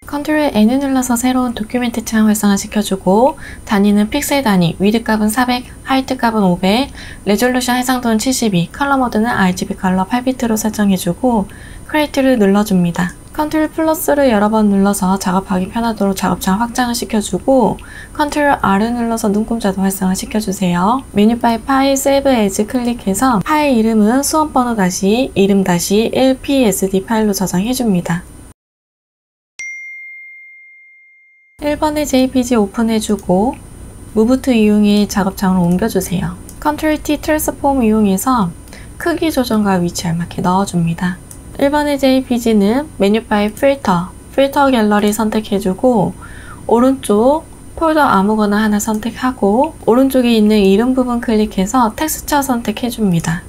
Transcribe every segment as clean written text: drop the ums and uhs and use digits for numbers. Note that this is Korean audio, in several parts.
컨트롤 N을 눌러서 새로운 도큐멘트 창 활성화시켜주고 단위는 픽셀 단위, 위드 값은 400, 하이트 값은 500, 레졸루션 해상도는 72, 컬러 모드는 RGB 컬러 8비트로 설정해주고 크리에이트를 눌러줍니다. 컨트롤 플러스를 여러 번 눌러서 작업하기 편하도록 작업창 확장을 시켜주고 컨트롤 R을 눌러서 눈금자도 활성화시켜주세요. 메뉴바의 파일 세이브 에즈 클릭해서 파일 이름은 수험번호 다시 이름 다시 1psd 파일로 저장해줍니다. 1번의 JPG 오픈해주고 Move to 이용해 작업창으로 옮겨주세요. 컨트롤 T 트랜스폼 이용해서 크기 조정과 위치 알맞게 넣어줍니다. 1번의 JPG는 메뉴바의 필터 갤러리 선택해주고 오른쪽 폴더 아무거나 하나 선택하고 오른쪽에 있는 이름 부분 클릭해서 텍스처 선택해줍니다.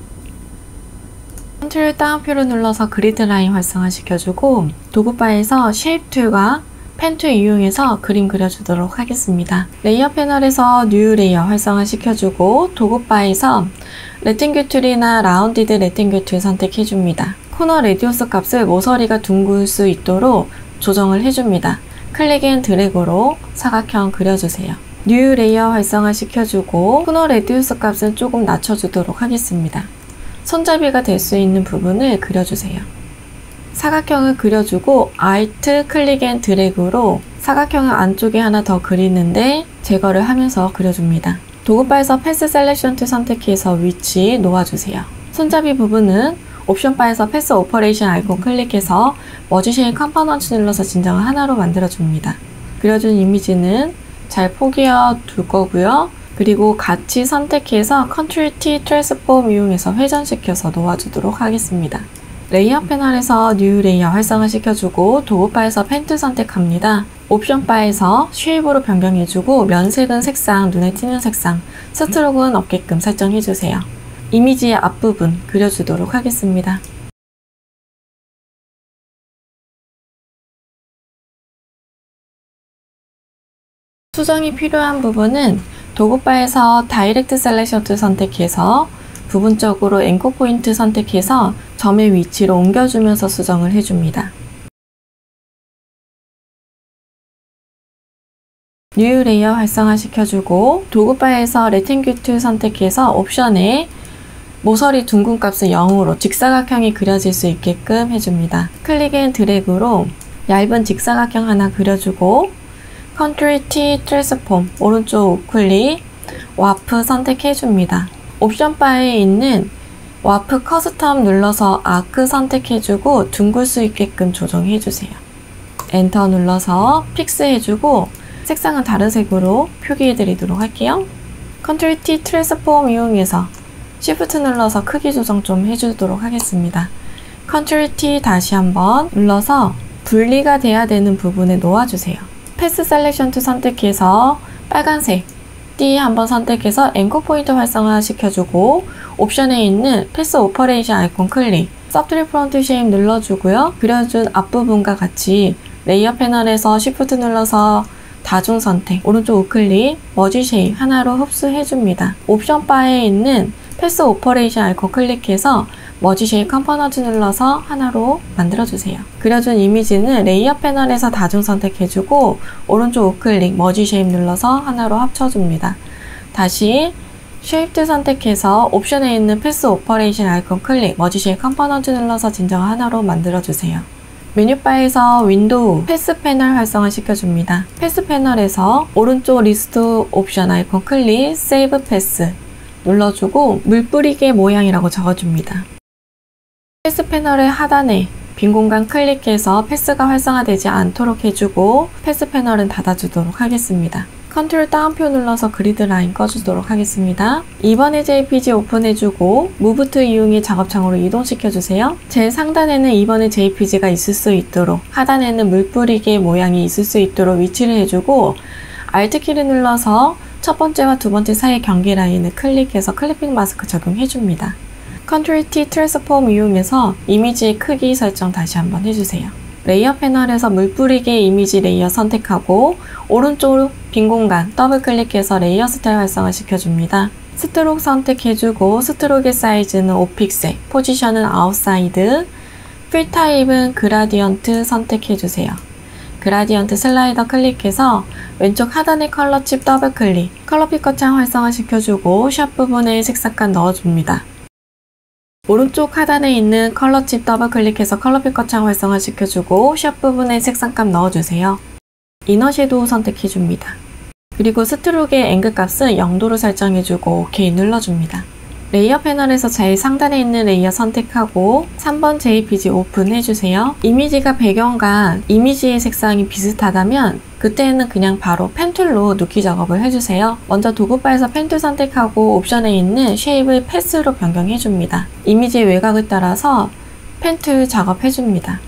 컨트롤 다운표를 눌러서 그리드 라인 활성화시켜주고 도구바에서 쉐입 툴과 펜 툴 이용해서 그림 그려주도록 하겠습니다. 레이어 패널에서 뉴 레이어 활성화시켜주고 도구바에서 레팅귤 툴이나 라운디드 레팅귤 툴 선택해줍니다. 코너 레디우스 값을 모서리가 둥글 수 있도록 조정을 해줍니다. 클릭 앤 드래그로 사각형 그려주세요. 뉴 레이어 활성화시켜주고 코너 레디우스 값은 조금 낮춰주도록 하겠습니다. 손잡이가 될 수 있는 부분을 그려주세요. 사각형을 그려주고 Alt 클릭 앤 드래그로 사각형을 안쪽에 하나 더 그리는데 제거를 하면서 그려줍니다. 도구바에서 패스 셀렉션 툴 선택해서 위치 놓아주세요. 손잡이 부분은 옵션 바에서 패스 오퍼레이션 아이콘 클릭해서 머지 쉐입 컴포넌트 눌러서 진정을 하나로 만들어줍니다. 그려준 이미지는 잘 포개어 둘 거고요. 그리고 같이 선택해서 컨트롤 T 트랜스폼 이용해서 회전시켜서 놓아주도록 하겠습니다. 레이어 패널에서 뉴 레이어 활성화시켜주고 도구바에서 펜 툴 선택합니다. 옵션 바에서 쉐입으로 변경해주고 면색은 색상, 눈에 띄는 색상, 스트로크는 없게끔 설정해주세요. 이미지의 앞부분 그려주도록 하겠습니다. 수정이 필요한 부분은 도구바에서 다이렉트 셀렉션 툴 선택해서 부분적으로 앵커 포인트 선택해서 점의 위치로 옮겨주면서 수정을 해줍니다. 뉴 레이어 활성화시켜주고 도구바에서 레팅귤 툴 선택해서 옵션에 모서리 둥근 값을 0으로 직사각형이 그려질 수 있게끔 해줍니다. 클릭 앤 드래그로 얇은 직사각형 하나 그려주고 컨트롤 T 트랜스폼 오른쪽 우클릭 와프 선택해줍니다. 옵션 바에 있는 와프 커스텀 눌러서 아크 선택해주고 둥글 수 있게끔 조정해주세요. 엔터 눌러서 픽스 해주고 색상은 다른 색으로 표기해드리도록 할게요. 컨트롤 T 트랜스폼 이용해서 Shift 눌러서 크기 조정 좀 해주도록 하겠습니다. 컨트롤 T 다시 한번 눌러서 분리가 돼야 되는 부분에 놓아주세요. 패스 셀렉션 툴 선택해서 빨간색 D 한번 선택해서 앵커 포인트 활성화 시켜주고 옵션에 있는 패스 오퍼레이션 아이콘 클릭 서브트리 프론트 쉐입 눌러주고요. 그려준 앞부분과 같이 레이어 패널에서 Shift 눌러서 다중 선택 오른쪽 우클릭 머지 쉐입 하나로 흡수해줍니다. 옵션 바에 있는 패스 오퍼레이션 아이콘 클릭해서 머지 쉐입 컴포넌트 눌러서 하나로 만들어주세요. 그려준 이미지는 레이어 패널에서 다중 선택해주고 오른쪽 우클릭 머지 쉐입 눌러서 하나로 합쳐줍니다. 다시 쉐입 툴 선택해서 옵션에 있는 패스 오퍼레이션 아이콘 클릭 머지 쉐입 컴포넌트 눌러서 진정 하나로 만들어주세요. 메뉴바에서 윈도우 패스 패널 활성화 시켜줍니다. 패스 패널에서 오른쪽 리스트 옵션 아이콘 클릭 세이브 패스 눌러주고 물뿌리개 모양이라고 적어줍니다. 패스 패널의 하단에 빈 공간 클릭해서 패스가 활성화되지 않도록 해주고 패스 패널은 닫아주도록 하겠습니다. 컨트롤 다운표 눌러서 그리드 라인 꺼주도록 하겠습니다. 2번의 JPG 오픈해주고 Move to 이용해 작업창으로 이동시켜주세요. 제일 상단에는 2번의 JPG가 있을 수 있도록 하단에는 물뿌리개 모양이 있을 수 있도록 위치를 해주고 Alt키를 눌러서 첫 번째와 두 번째 사이 경계 라인을 클릭해서 클리핑 마스크 적용해줍니다. 컨트롤 T 트랜스폼 이용해서 이미지의 크기 설정 다시 한번 해주세요. 레이어 패널에서 물뿌리개 이미지 레이어 선택하고 오른쪽 빈 공간 더블 클릭해서 레이어 스타일 활성화 시켜줍니다. 스트로크 선택해주고 스트로크의 사이즈는 5픽셀, 포지션은 아웃사이드, 필 타입은 그라디언트 선택해주세요. 그라디언트 슬라이더 클릭해서 왼쪽 하단의 컬러 칩 더블 클릭, 컬러 피커 창 활성화시켜주고 샵 부분에 색상감 넣어줍니다. 오른쪽 하단에 있는 컬러 칩 더블 클릭해서 컬러 피커 창 활성화시켜주고 샵 부분에 색상감 넣어주세요. 이너 섀도우 선택해줍니다. 그리고 스트로크의 앵글 값은 0도로 설정해주고 OK 눌러줍니다. 레이어 패널에서 제일 상단에 있는 레이어 선택하고 3번 JPG 오픈해주세요. 이미지가 배경과 이미지의 색상이 비슷하다면 그때는 그냥 바로 펜툴로 눕기 작업을 해주세요. 먼저 도구 바에서 펜툴 선택하고 옵션에 있는 쉐입을 패스로 변경해줍니다. 이미지의 외곽을 따라서 펜툴 작업해줍니다.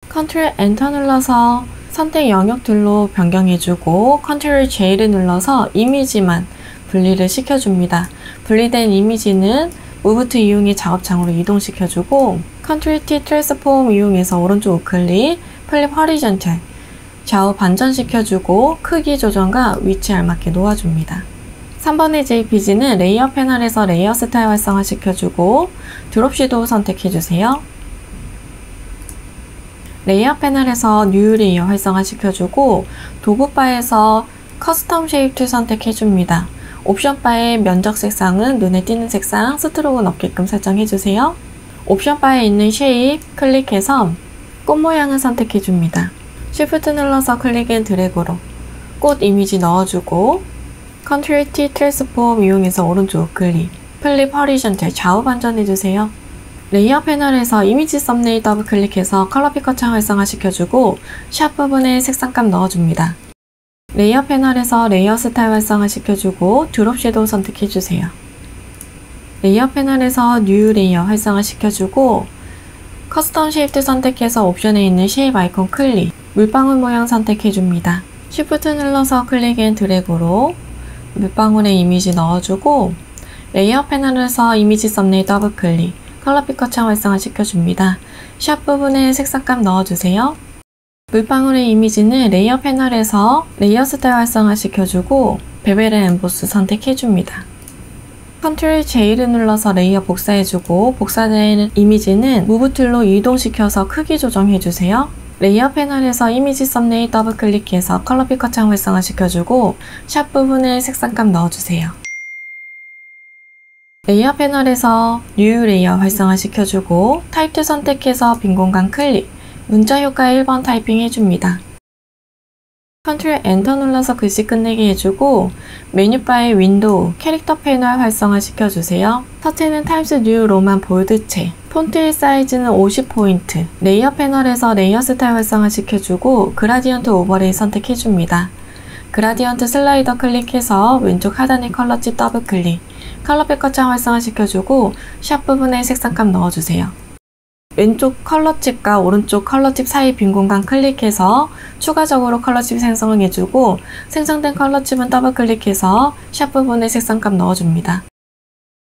컨트롤 엔터 눌러서 선택 영역들로 변경해주고 컨트롤 J를 눌러서 이미지만 분리를 시켜줍니다. 분리된 이미지는 무브 투 이용해 작업창으로 이동시켜주고 컨트롤 T 트랜스폼 이용해서 오른쪽 우클릭, 플립 허리전탈 좌우 반전시켜주고 크기 조정과 위치에 알맞게 놓아줍니다. 3번의 JPG는 레이어 패널에서 레이어 스타일 활성화시켜주고 드롭 섀도우 선택해주세요. 레이어 패널에서 뉴 레이어 활성화시켜주고 도구 바에서 커스텀 쉐입 툴 선택해줍니다. 옵션 바의 면적 색상은 눈에 띄는 색상, 스트로크는 없게끔 설정해주세요. 옵션 바에 있는 쉐입 클릭해서 꽃 모양을 선택해줍니다. Shift 눌러서 클릭 앤 드래그로 꽃 이미지 넣어주고 컨트롤 T 트랜스폼 이용해서 오른쪽 클릭, 플립 허리전탈 좌우 반전해주세요. 레이어 패널에서 이미지 썸네일 더블 클릭해서 컬러 피커 창 활성화시켜주고 샵 부분에 색상감 넣어줍니다. 레이어 패널에서 레이어 스타일 활성화시켜주고 드롭 섀도우 선택해주세요. 레이어 패널에서 뉴 레이어 활성화시켜주고 커스텀 쉐입 선택해서 옵션에 있는 쉐입 아이콘 클릭, 물방울 모양 선택해줍니다. Shift 눌러서 클릭 앤 드래그로 물방울의 이미지 넣어주고 레이어 패널에서 이미지 썸네일 더블 클릭, 컬러 피커 창 활성화시켜줍니다. 샵 부분에 색상감 넣어주세요. 물방울의 이미지는 레이어 패널에서 레이어 스타일 활성화시켜주고 베벨 앤 엠보스 선택해줍니다. 컨트롤 J를 눌러서 레이어 복사해주고 복사된 이미지는 무브 툴로 이동시켜서 크기 조정해주세요. 레이어 패널에서 이미지 썸네일 더블 클릭해서 컬러 피커 창 활성화시켜주고 샵 부분에 색상감 넣어주세요. 레이어 패널에서 뉴 레이어 활성화시켜주고 타입 툴 선택해서 빈 공간 클릭, 문자 효과 1번 타이핑 해줍니다. 컨트롤 엔터 눌러서 글씨 끝내기 해주고 메뉴바의 윈도우, 캐릭터 패널 활성화시켜주세요. 터치는 타임스 뉴 로만 볼드체, 폰트의 사이즈는 50포인트, 레이어 패널에서 레이어 스타일 활성화시켜주고 그라디언트 오버레이 선택해줍니다. 그라디언트 슬라이더 클릭해서 왼쪽 하단의 컬러칩 더블 클릭, 컬러 피커 창 활성화시켜주고 샵 부분에 색상감 넣어주세요. 왼쪽 컬러칩과 오른쪽 컬러칩 사이 빈 공간 클릭해서 추가적으로 컬러칩 생성을 해주고 생성된 컬러칩은 더블 클릭해서 샵 부분에 색상감 넣어줍니다.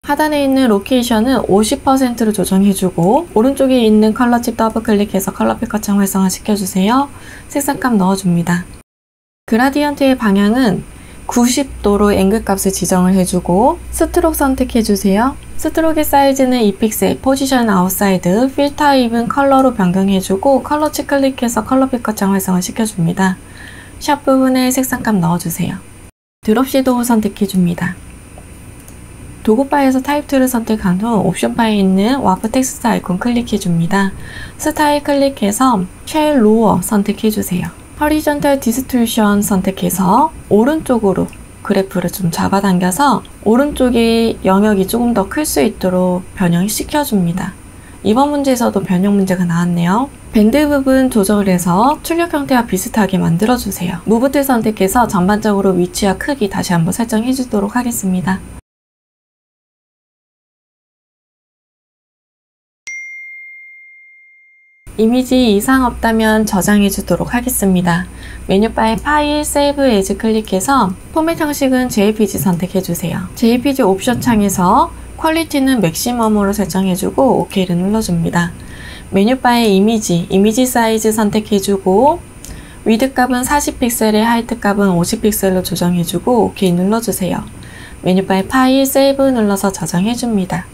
하단에 있는 로케이션은 50%로 조정해주고 오른쪽에 있는 컬러칩 더블 클릭해서 컬러 피커 창 활성화시켜주세요. 색상감 넣어줍니다. 그라디언트의 방향은 90도로 앵글 값을 지정을 해주고 스트로크 선택해주세요. 스트로크의 사이즈는 2픽셀, 포지션 아웃사이드, 필 타입은 컬러로 변경해주고 컬러칩 클릭해서 컬러 피커 창 활성화시켜줍니다. 샵 부분에 색상감 넣어주세요. 드롭 섀도우 선택해줍니다. 도구바에서 타입 툴을 선택한 후 옵션 바에 있는 와프 텍스트 아이콘 클릭해줍니다. 스타일 클릭해서 쉘 로어 선택해주세요. 허리전탈 디스토션 선택해서 오른쪽으로 그래프를 좀 잡아당겨서 오른쪽의 영역이 조금 더 클 수 있도록 변형시켜줍니다. 이번 문제에서도 변형 문제가 나왔네요. 밴드 부분 조정을 해서 출력 형태와 비슷하게 만들어주세요. 무브 툴 선택해서 전반적으로 위치와 크기 다시 한번 설정해 주도록 하겠습니다. 이미지 이상 없다면 저장해 주도록 하겠습니다. 메뉴바에 파일, 세이브 에즈 클릭해서 포맷 형식은 JPG 선택해 주세요. JPG 옵션 창에서 퀄리티는 맥시멈으로 설정해주고 OK를 눌러줍니다. 메뉴바에 이미지 사이즈 선택해주고 위드 값은 40픽셀에 하이트 값은 50픽셀로 조정해주고 OK 눌러주세요. 메뉴바의 파일, 세이브 눌러서 저장해줍니다.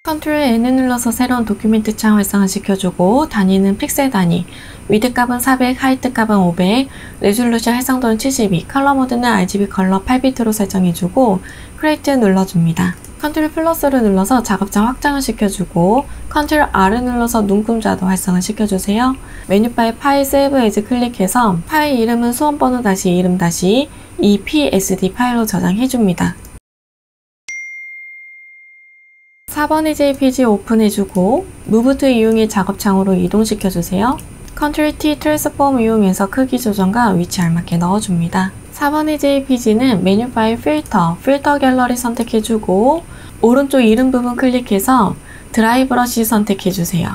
컨트롤 N을 눌러서 새로운 도큐멘트 창 활성화시켜주고 단위는 픽셀 단위, 위드 값은 400, 하이트 값은 500, 레졸루션 해상도는 72, 컬러 모드는 RGB 컬러 8비트로 설정해주고 크리에이트 눌러줍니다. 컨트롤 플러스를 눌러서 작업창 확장을 시켜주고 컨트롤 R을 눌러서 눈금자도 활성화 시켜주세요. 메뉴바의 파일 세이브 에즈 클릭해서 파일 이름은 수험번호 다시 이름 다시 EPSD 파일로 저장해줍니다. 4번의 JPG 오픈해주고 Move to 이용해 작업창으로 이동시켜주세요. 컨트롤 T 트랜스폼 이용해서 크기 조정과 위치 알맞게 넣어줍니다. 4번의 JPG는 메뉴 파일 필터 갤러리 선택해주고 오른쪽 이름 부분 클릭해서 드라이 브러쉬 선택해주세요.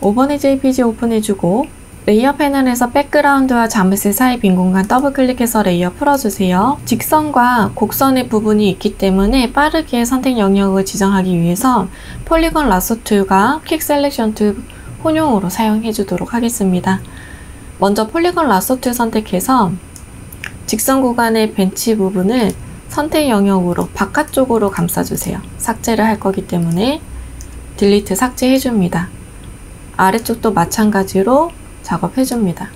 5번의 JPG 오픈해주고 레이어 패널에서 백그라운드와 자물쇠 사이 빈 공간 더블 클릭해서 레이어 풀어주세요. 직선과 곡선의 부분이 있기 때문에 빠르게 선택 영역을 지정하기 위해서 폴리곤 라소 툴과 퀵 셀렉션 툴 혼용으로 사용해 주도록 하겠습니다. 먼저 폴리곤 라소 툴 선택해서 직선 구간의 벤치 부분을 선택 영역으로 바깥쪽으로 감싸주세요. 삭제를 할 거기 때문에 딜리트 삭제해 줍니다. 아래쪽도 마찬가지로 작업해줍니다.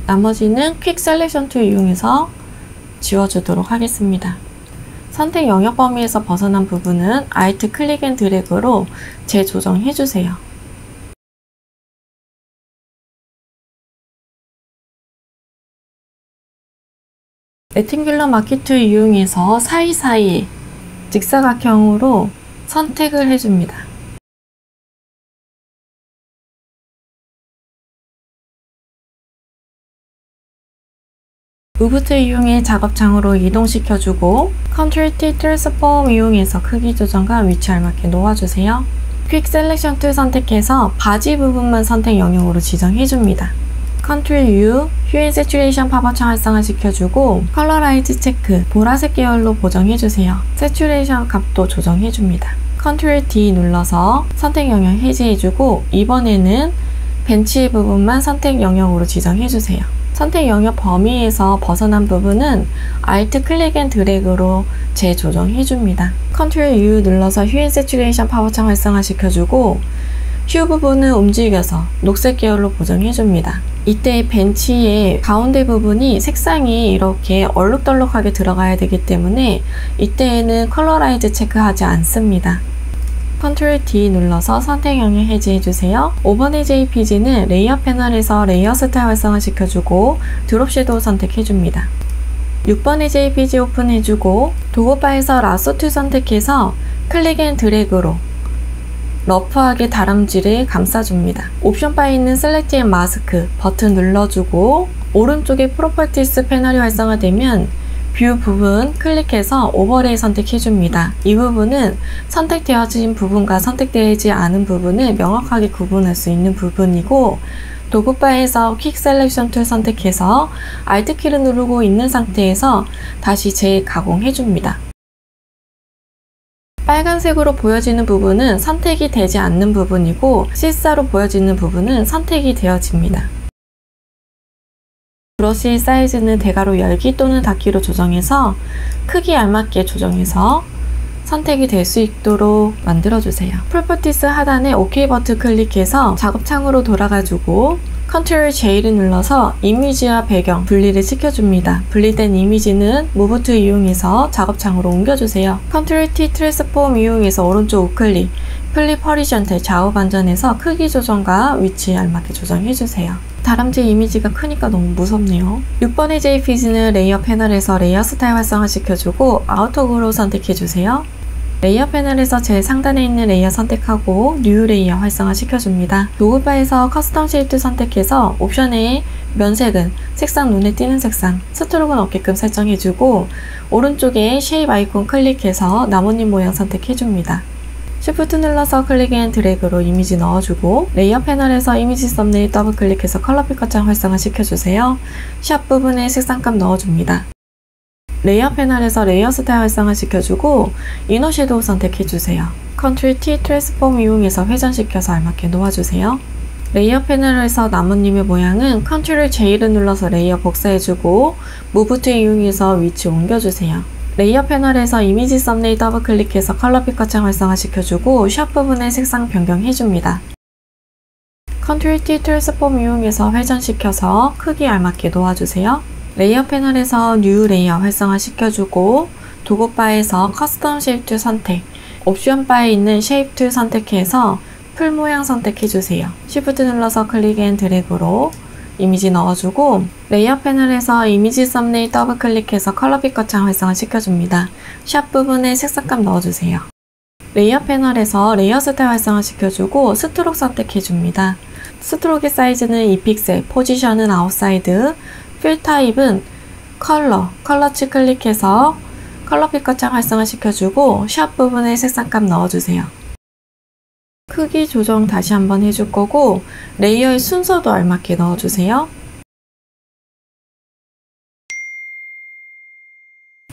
나머지는 퀵 셀렉션 툴 이용해서 지워주도록 하겠습니다. 선택 영역 범위에서 벗어난 부분은 Alt 클릭 앤 드래그로 재조정해주세요. 레팅귤러 마키 툴 이용해서 사이사이 직사각형으로 선택을 해줍니다. 무브 툴 이용해 작업창으로 이동시켜주고 컨트롤 T 트랜스폼 이용해서 크기 조정과 위치 알맞게 놓아주세요. 퀵 셀렉션 툴 선택해서 바지 부분만 선택 영역으로 지정해줍니다. 컨트롤 U, 휴 앤 세츄레이션 팝업창 활성화시켜주고 컬러라이즈 체크, 보라색 계열로 보정해주세요. 세츄레이션 값도 조정해줍니다. 컨트롤 D 눌러서 선택 영역 해제해주고 이번에는 벤치 부분만 선택 영역으로 지정해주세요. 선택 영역 범위에서 벗어난 부분은 Alt 클릭 앤 드래그로 재조정해줍니다. 컨트롤 U 눌러서 휴 앤 세츄레이션 파워창 활성화시켜주고 휴 부분을 움직여서 녹색 계열로 보정해줍니다. 이때 벤치의 가운데 부분이 색상이 이렇게 얼룩덜룩하게 들어가야 되기 때문에 이때에는 컬러라이즈 체크하지 않습니다. 컨트롤 D 눌러서 선택 영역 해제해주세요. 5번의 JPG는 레이어 패널에서 레이어 스타일 활성화시켜주고 드롭 섀도우 선택해줍니다. 6번의 JPG 오픈해주고 도구바에서 라소 툴 선택해서 클릭 앤 드래그로 러프하게 다람쥐를 감싸줍니다. 옵션 바에 있는 셀렉트 앤 마스크 버튼 눌러주고 오른쪽에 프로퍼티스 패널이 활성화되면 뷰 부분 클릭해서 오버레이 선택해줍니다. 이 부분은 선택되어진 부분과 선택되지 않은 부분을 명확하게 구분할 수 있는 부분이고 도구바에서 퀵 셀렉션 툴 선택해서 Alt 키를 누르고 있는 상태에서 다시 재가공해줍니다. 빨간색으로 보여지는 부분은 선택이 되지 않는 부분이고 실사로 보여지는 부분은 선택이 되어집니다. 브러쉬 사이즈는 대괄호 열기 또는 닫기로 조정해서 크기 알맞게 조정해서 선택이 될 수 있도록 만들어주세요. 프로퍼티스 하단에 OK 버튼 클릭해서 작업창으로 돌아가주고 컨트롤 J를 눌러서 이미지와 배경 분리를 시켜줍니다. 분리된 이미지는 무브 툴 이용해서 작업창으로 옮겨주세요. 컨트롤 T 트랜스폼 이용해서 오른쪽 우클릭, 플립 허리전탈 좌우 반전해서 크기 조정과 위치에 알맞게 조정해주세요. 다람쥐 이미지가 크니까 너무 무섭네요. 6번의 JPG는 레이어 패널에서 레이어 스타일 활성화시켜주고 아우터그로 선택해주세요. 레이어 패널에서 제일 상단에 있는 레이어 선택하고 뉴 레이어 활성화시켜줍니다. 도구바에서 커스텀 쉐입 선택해서 옵션에 면색은 색상 눈에 띄는 색상, 스트로크는 없게끔 설정해주고 오른쪽에 쉐입 아이콘 클릭해서 나뭇잎 모양 선택해줍니다. Shift 눌러서 클릭 앤 드래그로 이미지 넣어주고 레이어 패널에서 이미지 썸네일 더블 클릭해서 컬러 피커창 활성화 시켜주세요. 샵 부분에 색상값 넣어줍니다. 레이어 패널에서 레이어 스타일 활성화 시켜주고 이너 섀도우 선택해주세요. 컨트롤 T 트랜스폼 이용해서 회전시켜서 알맞게 놓아주세요. 레이어 패널에서 나뭇잎의 모양은 컨트롤 J를 눌러서 레이어 복사해주고 무브 툴 이용해서 위치 옮겨주세요. 레이어 패널에서 이미지 썸네일 더블 클릭해서 컬러 피커창 활성화시켜주고 샵 부분의 색상 변경해줍니다. 컨트롤 T 트랜스폼 이용해서 회전시켜서 크기 알맞게 놓아주세요. 레이어 패널에서 뉴 레이어 활성화시켜주고 도구 바에서 커스텀 쉐입 툴 선택, 옵션 바에 있는 쉐입 툴 선택해서 풀 모양 선택해주세요. Shift 눌러서 클릭 앤 드래그로 이미지 넣어주고 레이어 패널에서 이미지 썸네일 더블 클릭해서 컬러 피커창 활성화 시켜줍니다. 샵 부분에 색상감 넣어주세요. 레이어 패널에서 레이어 스타일 활성화 시켜주고 스트로크 선택해줍니다. 스트로크의 사이즈는 2픽셀, 포지션은 아웃사이드, 필 타입은 컬러치 클릭해서 컬러 피커창 활성화 시켜주고 샵 부분에 색상감 넣어주세요. 크기 조정 다시 한번 해줄 거고 레이어의 순서도 알맞게 넣어주세요.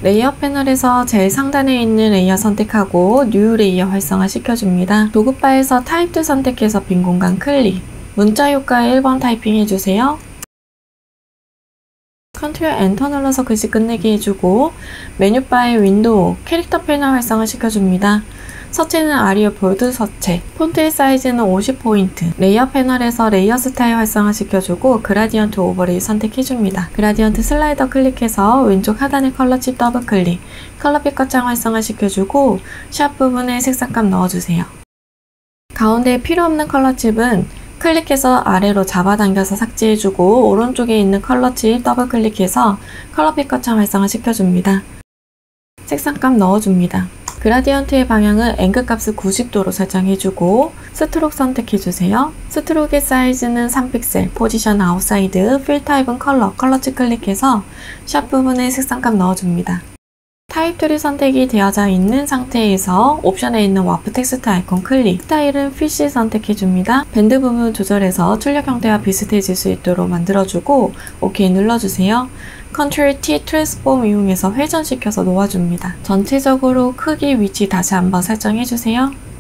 레이어 패널에서 제일 상단에 있는 레이어 선택하고 뉴 레이어 활성화 시켜줍니다. 도구바에서 타입 툴 선택해서 빈 공간 클릭, 문자 효과에 1번 타이핑 해주세요. 컨트롤 엔터 눌러서 글씨 끝내기 해주고 메뉴바의 윈도우, 캐릭터 패널 활성화 시켜줍니다. 서체는 아리얼 볼드 서체, 폰트의 사이즈는 50포인트, 레이어 패널에서 레이어 스타일 활성화 시켜주고 그라디언트 오버레이 선택해줍니다. 그라디언트 슬라이더 클릭해서 왼쪽 하단의 컬러 칩 더블 클릭, 컬러 피커창 활성화 시켜주고 샵 부분에 색상감 넣어주세요. 가운데에 필요없는 컬러 칩은 클릭해서 아래로 잡아당겨서 삭제해주고 오른쪽에 있는 컬러 칩 더블 클릭해서 컬러 피커창 활성화 시켜줍니다. 색상감 넣어줍니다. 그라디언트의 방향은 앵글 값을 90도로 설정해주고 스트로크 선택해주세요. 스트로크의 사이즈는 3픽셀, 포지션 아웃사이드, 필 타입은 컬러치 클릭해서 샵 부분에 색상감 넣어줍니다. 타입 툴이 선택이 되어져 있는 상태에서 옵션에 있는 와프 텍스트 아이콘 클릭, 스타일은 피쉬 선택해줍니다. 밴드 부분 조절해서 출력 형태와 비슷해질 수 있도록 만들어주고 OK 눌러주세요. 컨트롤 T 트랜스폼 이용해서 회전시켜서 놓아줍니다. 전체적으로 크기, 위치 다시 한번 설정해주세요.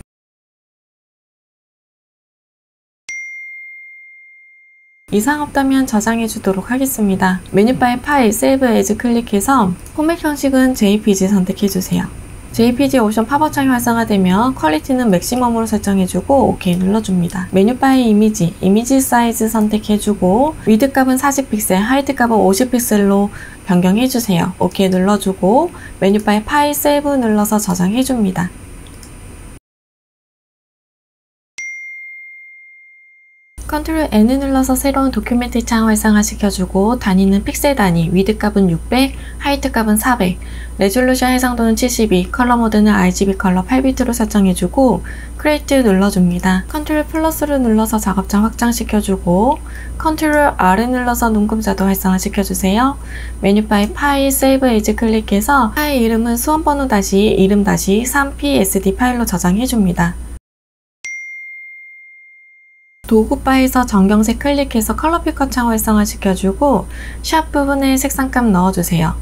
이상 없다면 저장해 주도록 하겠습니다. 메뉴바의 파일, Save As 클릭해서 포맷 형식은 JPG 선택해 주세요. JPG 옵션 팝업 창이 활성화되면 퀄리티는 맥시멈으로 설정해주고 OK 눌러줍니다. 메뉴바의 이미지 사이즈 선택해주고 위드 값은 40픽셀, 하이트 값은 50픽셀로 변경해주세요. OK 눌러주고 메뉴바의 파일 세이브 눌러서 저장해줍니다. 컨트롤 N을 눌러서 새로운 도큐멘트 창 활성화 시켜주고 단위는 픽셀 단위, 위드 값은 600, 하이트 값은 400, 레졸루션 해상도는 72, 컬러 모드는 RGB 컬러 8비트로 설정해주고 크리에이트 눌러줍니다. 컨트롤 플러스를 눌러서 작업장 확장시켜주고 컨트롤 R을 눌러서 눈금자도 활성화 시켜주세요. 메뉴바의 파일, 세이브 에이즈 클릭해서 파일 이름은 수험번호 다시 이름 다시 3psd 파일로 저장해줍니다. 도구바에서 정경색 클릭해서 컬러 피커 창 활성화 시켜주고 샵 부분에 색상감 넣어주세요.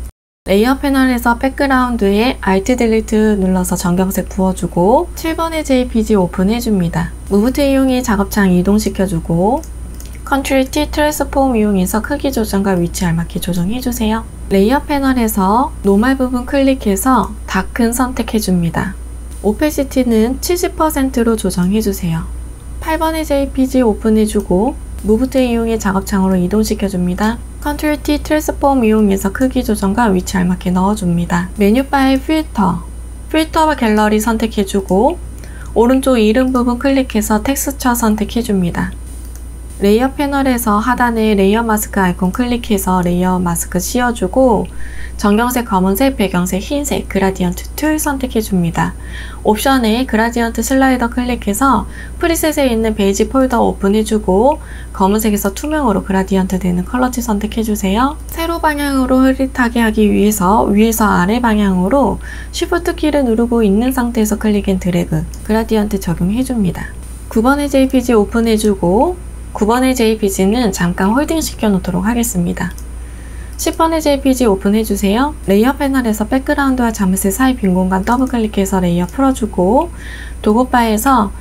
레이어 패널에서 백그라운드에 Alt Delete 눌러서 정경색 부어주고 7번의 JPG 오픈해줍니다. 무브 툴 이용해 작업창 이동시켜주고 컨트롤 T 트랜스폼 이용해서 크기 조정과 위치 알맞게 조정해주세요. 레이어 패널에서 노멀 부분 클릭해서 다큰 선택해줍니다. 오페시티는 70%로 조정해주세요. 8번의 JPG 오픈해주고 무브 툴 이용해 작업창으로 이동시켜줍니다. 컨트롤 T 트랜스폼 이용해서 크기 조정과 위치 알맞게 넣어줍니다. 메뉴바의 필터 갤러리 선택해주고 오른쪽 이름 부분 클릭해서 텍스처 선택해줍니다. 레이어 패널에서 하단에 레이어 마스크 아이콘 클릭해서 레이어 마스크 씌워주고 정경색, 검은색, 배경색, 흰색, 그라디언트 툴 선택해줍니다. 옵션에 그라디언트 슬라이더 클릭해서 프리셋에 있는 베이지 폴더 오픈해주고 검은색에서 투명으로 그라디언트 되는 컬러치 선택해주세요. 세로 방향으로 흐릿하게 하기 위해서 위에서 아래 방향으로 Shift 키를 누르고 있는 상태에서 클릭 앤 드래그, 그라디언트 적용해줍니다. 9번의 JPG 오픈해주고 9번의 JPG는 잠깐 홀딩 시켜 놓도록 하겠습니다. 10번의 JPG 오픈해주세요. 레이어 패널에서 백그라운드와 자물쇠 사이 빈 공간 더블클릭해서 레이어 풀어주고 도구바에서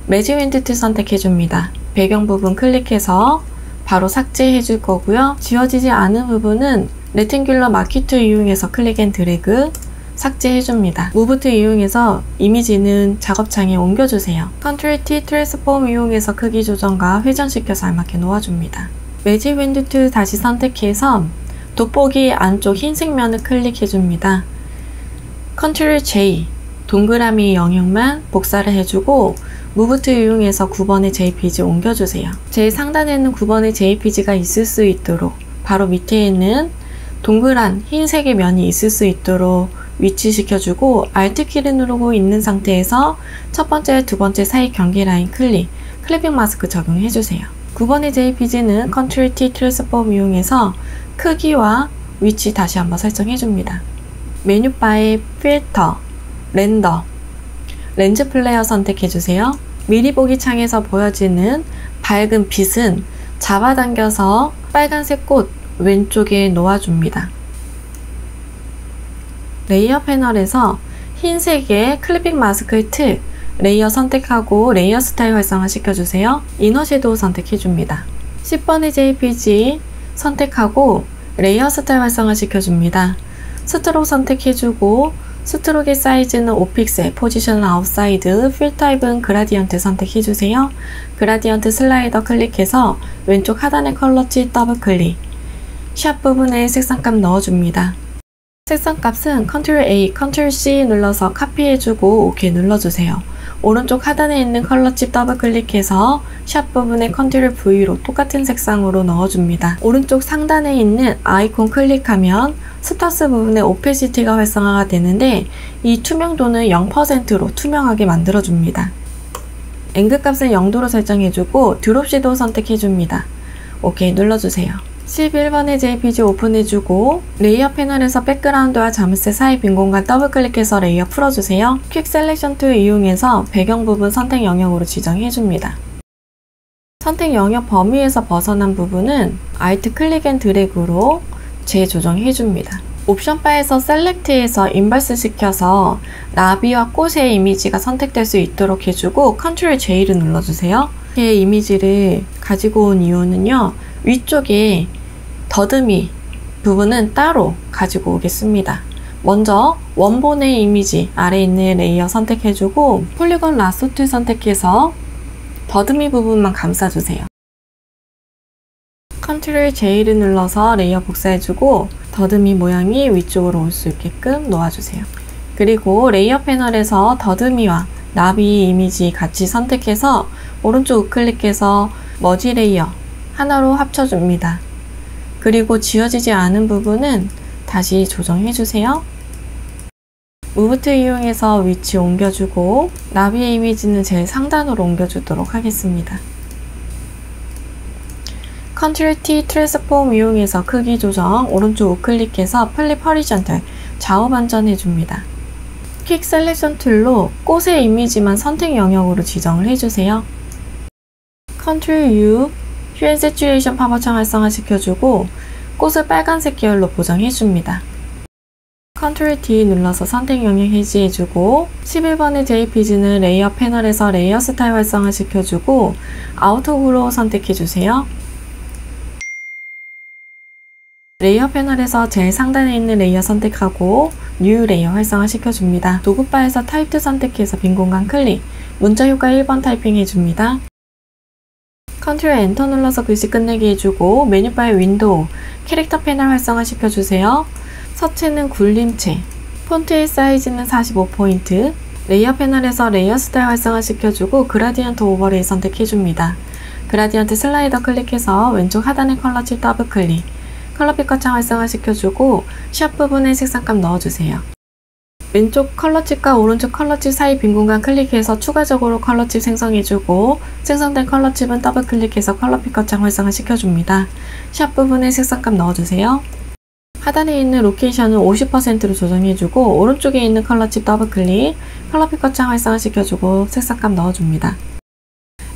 매직 윈드 툴 선택해줍니다. 배경 부분 클릭해서 바로 삭제해줄 거고요. 지워지지 않은 부분은 레탱귤러 마키 툴 이용해서 클릭 앤 드래그 삭제해줍니다. 무브 툴 이용해서 이미지는 작업창에 옮겨주세요. 컨트롤 T 트랜스폼 이용해서 크기 조정과 회전시켜서 알맞게 놓아줍니다. 매직 윈드 툴 다시 선택해서 돋보기 안쪽 흰색 면을 클릭해줍니다. 컨트롤 J 동그라미 영역만 복사를 해주고 무브 툴 이용해서 9번의 JPG 옮겨주세요. 제일 상단에 있는 9번의 JPG가 있을 수 있도록 바로 밑에 있는 동그란 흰색의 면이 있을 수 있도록 위치시켜주고 Alt키를 누르고 있는 상태에서 첫 번째, 두 번째 사이 경계 라인 클리핑 마스크 적용해주세요. 9번의 JPG는 컨트롤 T 트랜스폼 이용해서 크기와 위치 다시 한번 설정해줍니다. 메뉴바에 필터, 렌더, 렌즈 플레이어 선택해주세요. 미리 보기 창에서 보여지는 밝은 빛은 잡아당겨서 빨간색 꽃 왼쪽에 놓아줍니다. 레이어 패널에서 흰색의 클리핑 마스크의 틀, 레이어 선택하고 레이어 스타일 활성화 시켜주세요. 이너 섀도우 선택해줍니다. 10번의 JPG 선택하고 레이어 스타일 활성화 시켜줍니다. 스트로크 선택해주고 스트로크의 사이즈는 5픽셀, 포지션 아웃사이드, 필 타입은 그라디언트 선택해주세요. 그라디언트 슬라이더 클릭해서 왼쪽 하단의 컬러치 더블 클릭, 샵 부분에 색상값 넣어줍니다. 색상값은 Ctrl A, Ctrl C 눌러서 카피해주고 OK 눌러주세요. 오른쪽 하단에 있는 컬러칩 더블 클릭해서 샵 부분에 Ctrl V로 똑같은 색상으로 넣어줍니다. 오른쪽 상단에 있는 아이콘 클릭하면 스타스 부분에 오페시티가 활성화가 되는데 이 투명도는 0%로 투명하게 만들어줍니다. 앵글 값은 0도로 설정해주고 드롭 섀도우 선택해줍니다. OK 눌러주세요. 11번의 JPG 오픈해주고 레이어 패널에서 백그라운드와 자물쇠 사이 빈 공간 더블 클릭해서 레이어 풀어주세요. 퀵 셀렉션 툴 이용해서 배경 부분 선택 영역으로 지정해줍니다. 선택 영역 범위에서 벗어난 부분은 Alt 클릭 앤 드래그로 재조정해줍니다. 옵션 바에서 셀렉트에서 인버스 시켜서 나비와 꽃의 이미지가 선택될 수 있도록 해주고 Ctrl J를 눌러주세요. 이렇게 이미지를 가지고 온 이유는요, 위쪽에 더듬이 부분은 따로 가지고 오겠습니다. 먼저 원본의 이미지 아래에 있는 레이어 선택해주고 폴리곤 라소 툴 선택해서 더듬이 부분만 감싸주세요. Ctrl J를 눌러서 레이어 복사해주고 더듬이 모양이 위쪽으로 올 수 있게끔 놓아주세요. 그리고 레이어 패널에서 더듬이와 나비 이미지 같이 선택해서 오른쪽 우클릭해서 머지 레이어 하나로 합쳐줍니다. 그리고 지워지지 않은 부분은 다시 조정해주세요. 무브 툴 이용해서 위치 옮겨주고 나비의 이미지는 제일 상단으로 옮겨주도록 하겠습니다. Ctrl T 트랜스폼 이용해서 크기 조정, 오른쪽 우클릭해서 플립 허리전탈 좌우 반전해줍니다. 퀵 셀렉션 툴로 꽃의 이미지만 선택 영역으로 지정을 해주세요. Ctrl U 휴 세츄레이션 팝업창 활성화 시켜주고 꽃을 빨간색 계열로 보정해줍니다. Ctrl D 눌러서 선택 영역 해지해주고 11번의 JPG는 레이어 패널에서 레이어 스타일 활성화 시켜주고 아우터그로 선택해주세요. 레이어 패널에서 제일 상단에 있는 레이어 선택하고 뉴 레이어 활성화 시켜줍니다. 도구바에서 타입 2 선택해서 빈 공간 클릭, 문자 효과 1번 타이핑 해줍니다. Ctrl 엔터 눌러서 글씨 끝내기 해주고 메뉴바의 윈도우, 캐릭터 패널 활성화 시켜주세요. 서체는 굴림체, 폰트의 사이즈는 45포인트, 레이어 패널에서 레이어 스타일 활성화 시켜주고 그라디언트 오버레이 선택해줍니다. 그라디언트 슬라이더 클릭해서 왼쪽 하단의 컬러 칠 더블 클릭, 컬러 피커창 활성화 시켜주고 샵 부분에 색상값 넣어주세요. 왼쪽 컬러칩과 오른쪽 컬러칩 사이 빈 공간 클릭해서 추가적으로 컬러칩 생성해주고 생성된 컬러칩은 더블 클릭해서 컬러 피커창 활성화 시켜줍니다. 샵 부분에 색상값 넣어주세요. 하단에 있는 로케이션은 50%로 조정해주고 오른쪽에 있는 컬러칩 더블 클릭, 컬러 피커창 활성화 시켜주고 색상값 넣어줍니다.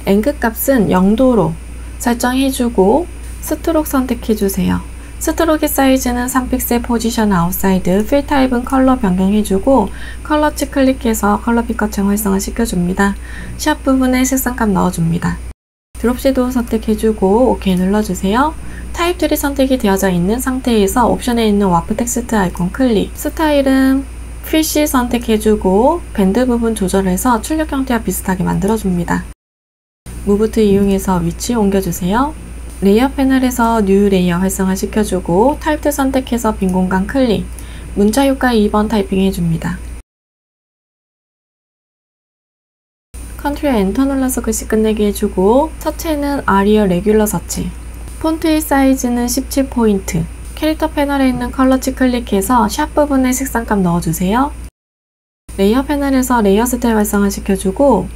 앵글 값은 0도로 설정해주고 스트로크 선택해주세요. 스트로크 사이즈는 3픽셀 포지션 아웃사이드, 필 타입은 컬러 변경해주고 컬러치 클릭해서 컬러 피커창 활성화 시켜줍니다. 샵 부분에 색상값 넣어줍니다. 드롭 섀도우 선택해주고 OK 눌러주세요. 타입 트리 선택이 되어져 있는 상태에서 옵션에 있는 와프 텍스트 아이콘 클릭, 스타일은 필시 선택해주고 밴드 부분 조절해서 출력 형태와 비슷하게 만들어줍니다. 무브 툴 이용해서 위치 옮겨주세요. 레이어 패널에서 뉴 레이어 활성화 시켜주고 타입 툴 선택해서 빈 공간 클릭, 문자 효과 2번 타이핑 해줍니다. 컨트롤 엔터 눌러서 글씨 끝내기 해주고 서체는 아리얼 레귤러 서체, 폰트의 사이즈는 17포인트, 캐릭터 패널에 있는 컬러치 클릭해서 샵 부분에 색상값 넣어주세요. 레이어 패널에서 레이어 스타일 활성화 시켜주고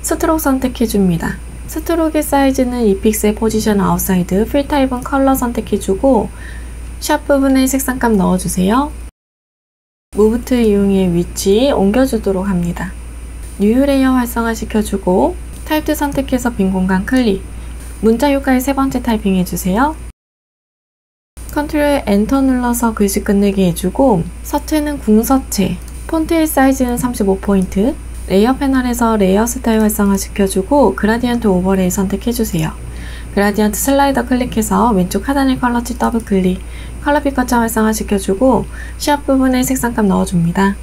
스트로크 선택해줍니다. 스트로크의 사이즈는 2픽셀 포지션 아웃사이드, 필 타입은 컬러 선택해주고 샵 부분에 색상값 넣어주세요. 무브 툴 이용해 위치 옮겨주도록 합니다. 뉴 레이어 활성화 시켜주고 타입 툴 선택해서 빈 공간 클릭, 문자 효과의 세 번째 타이핑 해주세요. 컨트롤 엔터 눌러서 글씨 끝내기 해주고 서체는 궁서체, 폰트의 사이즈는 35포인트, 레이어 패널에서 레이어 스타일 활성화 시켜주고 그라디언트 오버레이 선택해주세요. 그라디언트 슬라이더 클릭해서 왼쪽 하단의 컬러치 더블 클릭, 컬러 피커창 활성화 시켜주고 샵 부분에 색상값 넣어줍니다.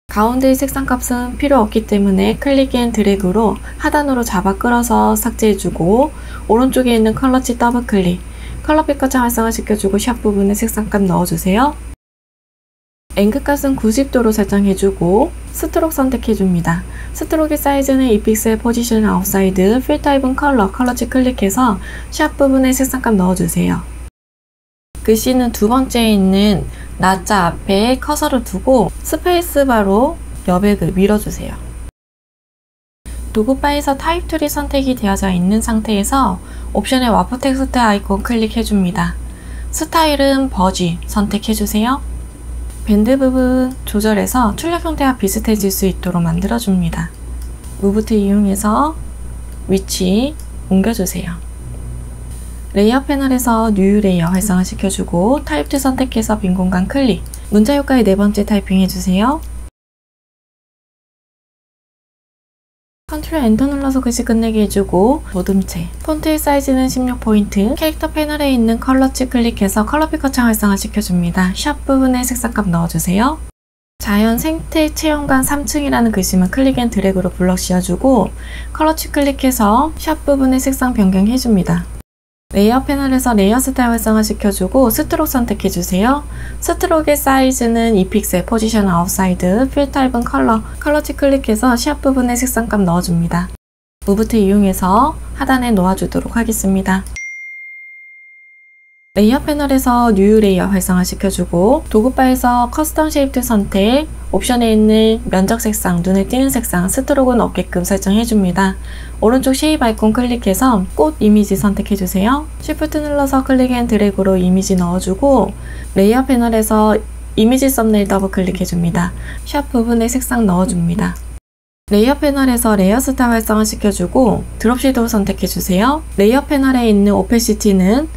가운데의 색상값은 필요 없기 때문에 클릭 앤 드래그로 하단으로 잡아 끌어서 삭제해주고 오른쪽에 있는 컬러치 더블 클릭, 컬러 피커창 활성화 시켜주고 샵 부분에 색상값 넣어주세요. 앵글 값은 90도로 설정해주고 스트로크 선택해줍니다. 스트로크의 사이즈는 2픽셀 포지션 아웃사이드, 필 타입은 컬러치 클릭해서 샵 부분에 색상값 넣어주세요. 글씨는 두 번째에 있는 나자 앞에 커서를 두고 스페이스바로 여백을 밀어주세요. 도구바에서 타입 툴이 선택이 되어져 있는 상태에서 옵션의 와프 텍스트 아이콘 클릭해줍니다. 스타일은 버지 선택해주세요. 밴드 부분 조절해서 출력 형태와 비슷해질 수 있도록 만들어줍니다. 무브 툴 이용해서 위치 옮겨주세요. 레이어 패널에서 뉴 레이어 활성화 시켜주고 타입 툴 선택해서 빈 공간 클릭, 문자 효과의 네 번째 타이핑 해주세요. 컨트롤 엔터 눌러서 글씨 끝내기 해주고 보듬체, 폰트의 사이즈는 16포인트, 캐릭터 패널에 있는 컬러치 클릭해서 컬러 피커창 활성화 시켜줍니다. 샵 부분에 색상값 넣어주세요. 자연 생태 체험관 3층이라는 글씨만 클릭 앤 드래그로 블럭 씌워주고 컬러치 클릭해서 샵 부분에 색상 변경해줍니다. 레이어 패널에서 레이어 스타일 활성화 시켜주고 스트로크 선택해주세요. 스트로크의 사이즈는 2픽셀 포지션 아웃사이드, 필 타입은 컬러치 클릭해서 샵 부분에 색상값 넣어줍니다. 무브 툴 이용해서 하단에 놓아주도록 하겠습니다. 레이어 패널에서 뉴 레이어 활성화 시켜주고 도구바에서 커스텀 쉐입 선택, 옵션에 있는 면적 색상, 눈에 띄는 색상, 스트로크는 없게끔 설정해줍니다. 오른쪽 쉐입 아이콘 클릭해서 꽃 이미지 선택해주세요. Shift 눌러서 클릭 앤 드래그로 이미지 넣어주고 레이어 패널에서 이미지 썸네일 더블 클릭해줍니다. 샵 부분에 색상 넣어줍니다. 레이어 패널에서 레이어 스타일 활성화 시켜주고 드롭 섀도우 선택해주세요. 레이어 패널에 있는 오페시티는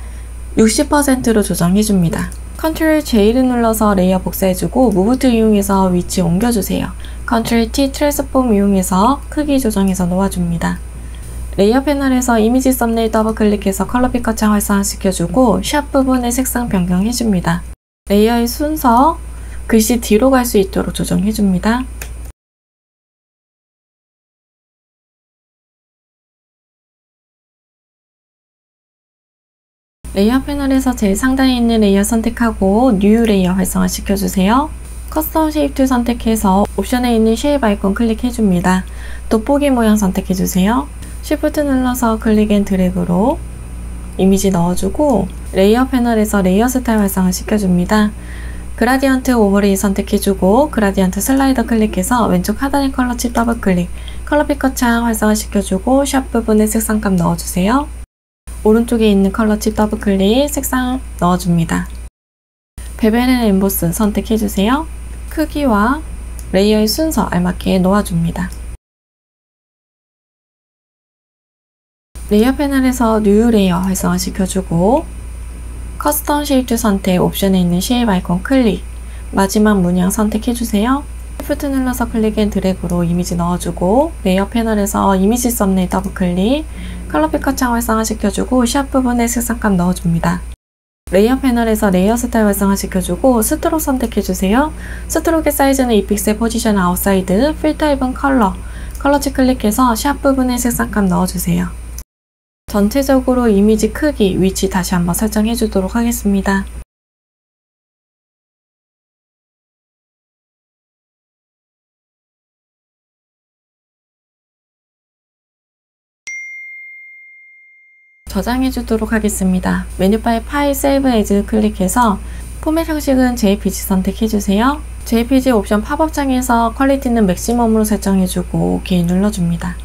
60%로 조정해줍니다. 컨트롤 J를 눌러서 레이어 복사해주고 무브 툴 이용해서 위치 옮겨주세요. 컨트롤 T 트랜스폼 이용해서 크기 조정해서 놓아줍니다. 레이어 패널에서 이미지 썸네일 더블 클릭해서 컬러 피커창 활성화시켜주고 샵 부분의 색상 변경해줍니다. 레이어의 순서, 글씨 뒤로 갈 수 있도록 조정해줍니다. 레이어 패널에서 제일 상단에 있는 레이어 선택하고 뉴 레이어 활성화 시켜주세요. 커스텀 쉐입 툴 선택해서 옵션에 있는 쉐입 아이콘 클릭해줍니다. 돋보기 모양 선택해주세요. Shift 눌러서 클릭 앤 드래그로 이미지 넣어주고 레이어 패널에서 레이어 스타일 활성화 시켜줍니다. 그라디언트 오버레이 선택해주고 그라디언트 슬라이더 클릭해서 왼쪽 하단의 컬러 칩 더블 클릭, 컬러 피커 창 활성화 시켜주고 샵 부분에 색상값 넣어주세요. 오른쪽에 있는 컬러 칩 더블 클릭, 색상 넣어줍니다. 베벨 앤 엠보스 선택해주세요. 크기와 레이어의 순서 알맞게 놓아줍니다. 레이어 패널에서 뉴 레이어 활성화 시켜주고 커스텀 쉐입 선택, 옵션에 있는 쉐입 아이콘 클릭, 마지막 문양 선택해주세요. Shift 눌러서 클릭 앤 드래그로 이미지 넣어주고, 레이어 패널에서 이미지 썸네일 더블 클릭, 컬러 피커 창 활성화시켜주고 샵 부분에 색상감 넣어줍니다. 레이어 패널에서 레이어 스타일 활성화시켜주고 스트로크 선택해주세요. 스트로크의 사이즈는 2픽셀, 포지션 아웃사이드, 필 타입은 컬러, 컬러치 클릭해서 샵 부분에 색상감 넣어주세요. 전체적으로 이미지 크기, 위치 다시 한번 설정해 주도록 하겠습니다. 저장해 주도록 하겠습니다. 메뉴바에 파일, 세이브 에즈 클릭해서 포맷 형식은 JPG 선택해 주세요. JPG 옵션 팝업창에서 퀄리티는 맥시멈으로 설정해주고 OK 눌러줍니다.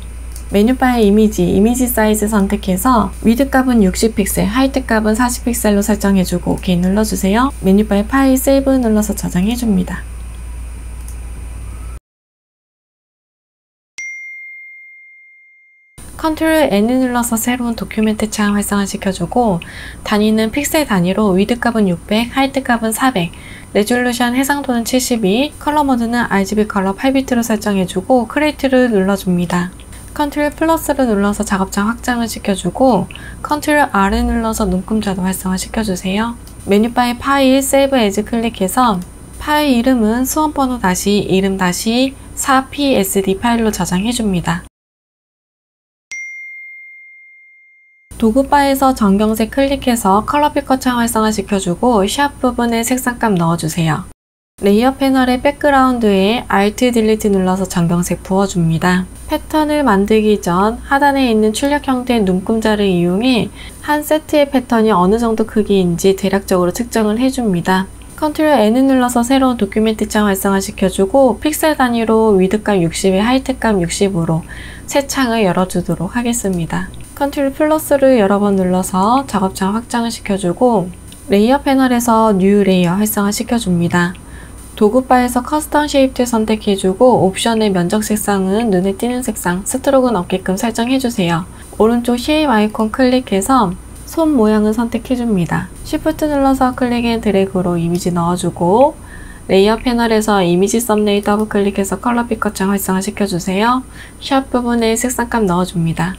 메뉴바에 이미지 사이즈 선택해서 위드 값은 60픽셀, 하이트 값은 40픽셀로 설정해주고 OK 눌러주세요. 메뉴바에 파일, 세이브 눌러서 저장해줍니다. 컨트롤 N 눌러서 새로운 도큐멘트 창 활성화시켜주고 단위는 픽셀 단위로 위드 값은 600, 하이트 값은 400, 레졸루션 해상도는 72, 컬러 모드는 RGB 컬러 8비트로 설정해주고 크리에이트를 눌러줍니다. 컨트롤 플러스를 눌러서 작업창 확장을 시켜주고 컨트롤 R을 눌러서 눈금자도 활성화시켜주세요. 메뉴바에 파일, 세이브 에즈 클릭해서 파일 이름은 수험번호 다시 이름 다시 4PSD 파일로 저장해줍니다. 도구바에서 전경색 클릭해서 컬러 피커 창 활성화시켜주고 샵 부분에 색상감 넣어주세요. 레이어 패널의 백그라운드에 Alt 딜리트 눌러서 전경색 부어줍니다. 패턴을 만들기 전 하단에 있는 출력 형태의 눈금자를 이용해 한 세트의 패턴이 어느 정도 크기인지 대략적으로 측정을 해줍니다. 컨트롤 N을 눌러서 새로운 도큐멘트 창 활성화시켜주고 픽셀 단위로 위드값 60에 하이트값 60으로 새 창을 열어주도록 하겠습니다. 컨트롤 플러스를 여러 번 눌러서 작업창 확장을 시켜주고 레이어 패널에서 뉴 레이어 활성화 시켜줍니다. 도구바에서 커스텀 쉐입 선택해주고 옵션의 면적 색상은 눈에 띄는 색상, 스트로크는 없게끔 설정해주세요. 오른쪽 쉐입 아이콘 클릭해서 손 모양을 선택해줍니다. Shift 눌러서 클릭 앤 드래그로 이미지 넣어주고 레이어 패널에서 이미지 썸네일 더블 클릭해서 컬러 피커 창 활성화 시켜주세요. 샵 부분에 색상감 넣어줍니다.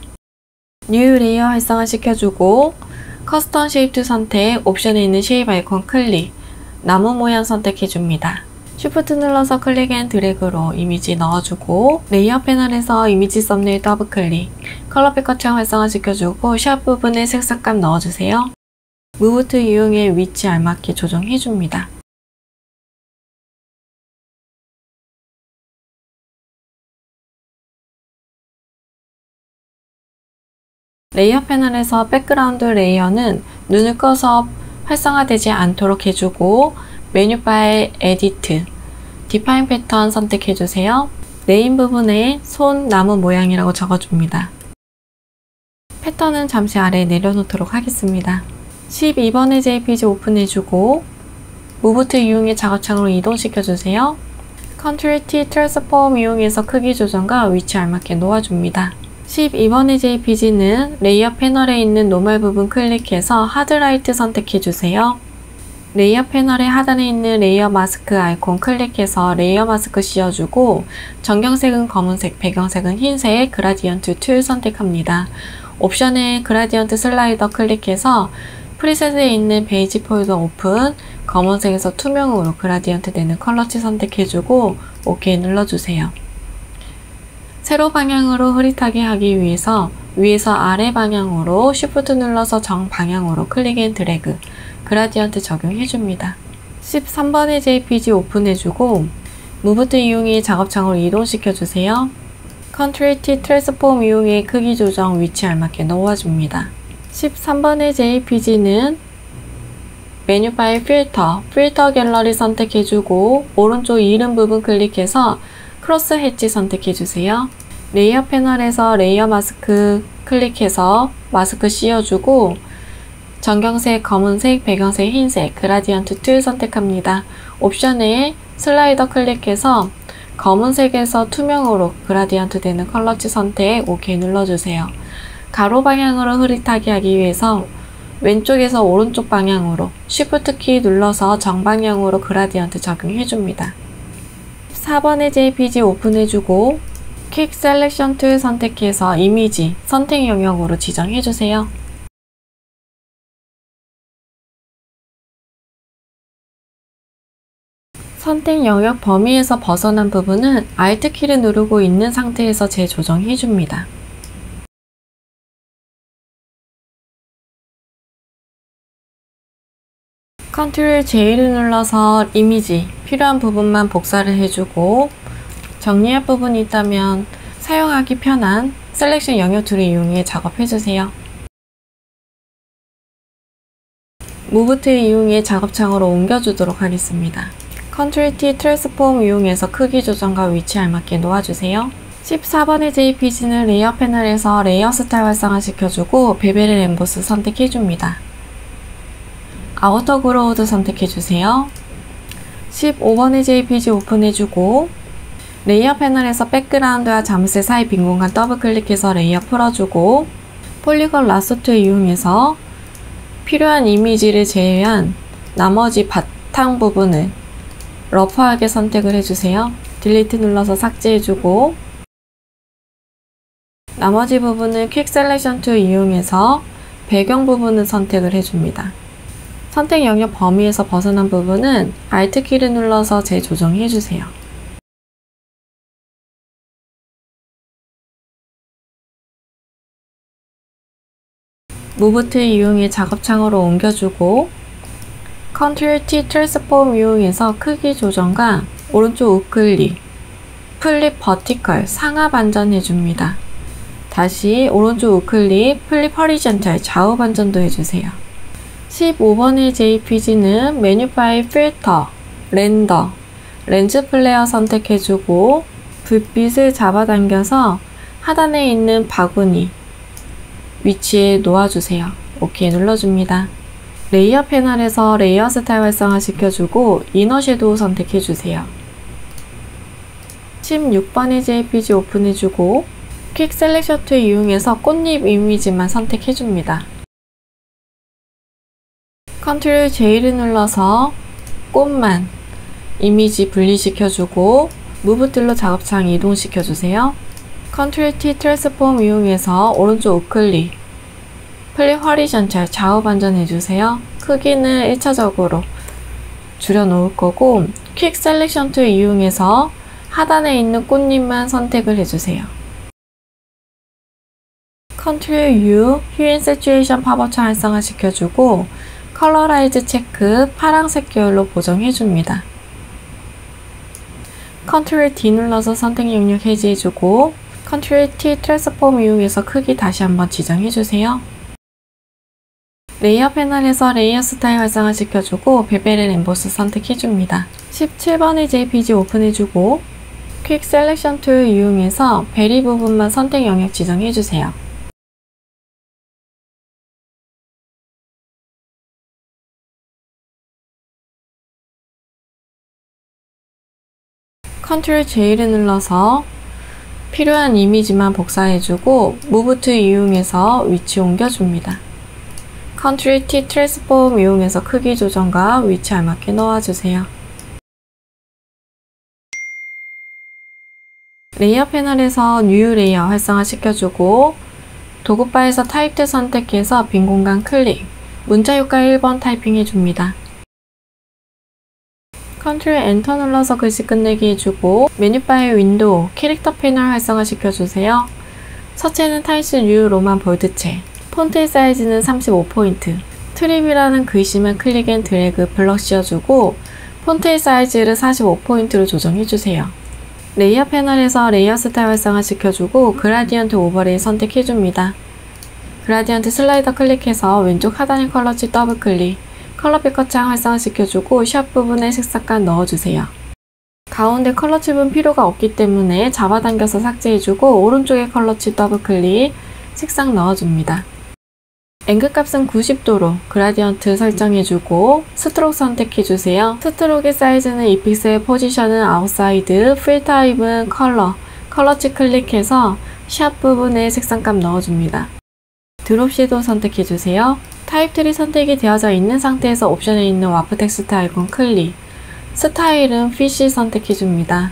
뉴 레이어 활성화 시켜주고 커스텀 쉐입 선택, 옵션에 있는 쉐입 아이콘 클릭, 나무 모양 선택해줍니다. Shift 눌러서 클릭 앤 드래그로 이미지 넣어주고 레이어 패널에서 이미지 썸네일 더블 클릭, 컬러 피커 창 활성화 시켜주고 샵 부분에 색상감 넣어주세요. 무브 툴 이용해 위치 알맞게 조정해줍니다. 레이어 패널에서 백그라운드 레이어는 눈을 꺼서 활성화되지 않도록 해주고 메뉴바에 에디트, 디파인 패턴 선택해주세요. 네임 부분에 손, 나무 모양이라고 적어줍니다. 패턴은 잠시 아래에 내려놓도록 하겠습니다. 12번의 JPG 오픈해주고 무브 툴 이용해 작업창으로 이동시켜주세요. 컨트롤 T 트랜스폼 이용해서 크기 조정과 위치 알맞게 놓아줍니다. 12번의 JPG는 레이어 패널에 있는 노멀 부분 클릭해서 하드라이트 선택해주세요. 레이어 패널의 하단에 있는 레이어 마스크 아이콘 클릭해서 레이어 마스크 씌워주고 전경색은 검은색, 배경색은 흰색, 그라디언트 툴 선택합니다. 옵션에 그라디언트 슬라이더 클릭해서 프리셋에 있는 베이지 폴더 오픈, 검은색에서 투명으로 그라디언트 되는 컬러치 선택해주고 OK 눌러주세요. 세로 방향으로 흐릿하게 하기 위해서 위에서 아래 방향으로 Shift 눌러서 정 방향으로 클릭 앤 드래그, 그라디언트 적용해줍니다. 13번의 JPG 오픈해주고 무브 툴 이용해 작업창으로 이동시켜주세요. 컨트롤 T 트랜스폼 이용해 크기 조정, 위치 알맞게 놓아줍니다. 13번의 JPG는 메뉴바의 필터 갤러리 선택해주고 오른쪽 이름 부분 클릭해서 크로스 해치 선택해주세요. 레이어 패널에서 레이어 마스크 클릭해서 마스크 씌워주고 전경색, 검은색, 배경색, 흰색, 그라디언트 툴 선택합니다. 옵션에 슬라이더 클릭해서 검은색에서 투명으로 그라디언트 되는 컬러치 선택 OK 눌러주세요. 가로 방향으로 흐릿하게 하기 위해서 왼쪽에서 오른쪽 방향으로 Shift 키 눌러서 정방향으로 그라디언트 적용해줍니다. 4번의 JPG 오픈해주고 퀵 셀렉션 툴 선택해서 이미지 선택 영역으로 지정해주세요. 선택 영역 범위에서 벗어난 부분은 Alt 키를 누르고 있는 상태에서 재조정해줍니다. Ctrl J를 눌러서 이미지 필요한 부분만 복사를 해주고 정리할 부분이 있다면 사용하기 편한 셀렉션 영역 툴을 이용해 작업해주세요. 무브 툴 이용해 작업창으로 옮겨주도록 하겠습니다. Ctrl T 트랜스폼 이용해서 크기 조정과 위치 알맞게 놓아주세요. 14번의 JPG는 레이어 패널에서 레이어 스타일 활성화시켜주고 베벨 엠보스 선택해줍니다. 아우터 그로우드 선택해주세요. 15번의 JPG 오픈해주고 레이어 패널에서 백그라운드와 자물쇠 사이 빈 공간 더블 클릭해서 레이어 풀어주고 폴리건 라소 툴 이용해서 필요한 이미지를 제외한 나머지 바탕 부분을 러프하게 선택을 해주세요. 딜리트 눌러서 삭제해주고 나머지 부분을 퀵 셀렉션 툴 이용해서 배경 부분을 선택을 해줍니다. 선택 영역 범위에서 벗어난 부분은 Alt 키를 눌러서 재조정해주세요. 무브 툴 이용해 작업창으로 옮겨주고 Ctrl T 트랜스폼 이용해서 크기 조정과 오른쪽 우클릭, 플립 버티컬 상하 반전 해줍니다. 다시 오른쪽 우클릭, 플립 허리젠탈 좌우 반전도 해주세요. 15번의 JPG는 메뉴 파일 필터, 렌더, 렌즈 플레이어 선택해주고 불빛을 잡아당겨서 하단에 있는 바구니 위치에 놓아주세요. OK 눌러줍니다. 레이어 패널에서 레이어 스타일 활성화 시켜주고 이너 섀도우 선택해주세요. 16번의 JPG 오픈해주고 퀵 셀렉션 툴 이용해서 꽃잎 이미지만 선택해줍니다. Ctrl J를 눌러서 꽃만 이미지 분리시켜주고 무브 툴로 작업창 이동시켜주세요. Ctrl T 트랜스폼 이용해서 오른쪽 우클릭, 플립 허리전탈 좌우 반전해주세요. 크기는 1차적으로 줄여놓을 거고 퀵 셀렉션 툴 이용해서 하단에 있는 꽃잎만 선택을 해주세요. Ctrl U, Hue Saturation 팝업창 활성화 시켜주고 컬러라이즈 체크 파란색 계열로 보정해줍니다. Ctrl D 눌러서 선택 영역 해제해주고 Ctrl T 트랜스폼 이용해서 크기 다시 한번 지정해주세요. 레이어 패널에서 레이어 스타일 활성화 시켜주고 베벨 엠보스 선택해줍니다. 17번의 JPG 오픈해주고 퀵 셀렉션 툴 이용해서 베리 부분만 선택 영역 지정해주세요. Ctrl J를 눌러서 필요한 이미지만 복사해주고 무브 툴 이용해서 위치 옮겨줍니다. Ctrl T 트랜스폼 이용해서 크기 조정과 위치 알맞게 넣어주세요. 레이어 패널에서 뉴 레이어 활성화 시켜주고 도구바에서 타입 선택해서 빈 공간 클릭, 문자 효과 1번 타이핑 해줍니다. Ctrl Enter 눌러서 글씨 끝내기 해주고 메뉴 바의 윈도우, 캐릭터 패널 활성화 시켜주세요. 서체는 타임스 뉴 로만 볼드체, 폰트의 사이즈는 35포인트, 트립이라는 글씨만 클릭 앤 드래그 블럭 씌워주고 폰트의 사이즈를 45포인트로 조정해주세요. 레이어 패널에서 레이어 스타일 활성화 시켜주고 그라디언트 오버레이 선택해줍니다. 그라디언트 슬라이더 클릭해서 왼쪽 하단의 컬러치 더블 클릭, 컬러 피커 창 활성화 시켜주고 샵 부분에 색상감 넣어주세요. 가운데 컬러 칩은 필요가 없기 때문에 잡아당겨서 삭제해주고 오른쪽에 컬러 칩 더블 클릭, 색상 넣어줍니다. 앵글 값은 90도로 그라디언트 설정해주고 스트로크 선택해주세요. 스트로크의 사이즈는 2픽셀, 포지션은 아웃사이드, 필 타입은 컬러, 컬러치 클릭해서 샵 부분에 색상감 넣어줍니다. 드롭 섀도우 선택해주세요. 타입 트리 선택이 되어져 있는 상태에서 옵션에 있는 와프 텍스트 아이콘 클릭. 스타일은 피쉬 선택해줍니다.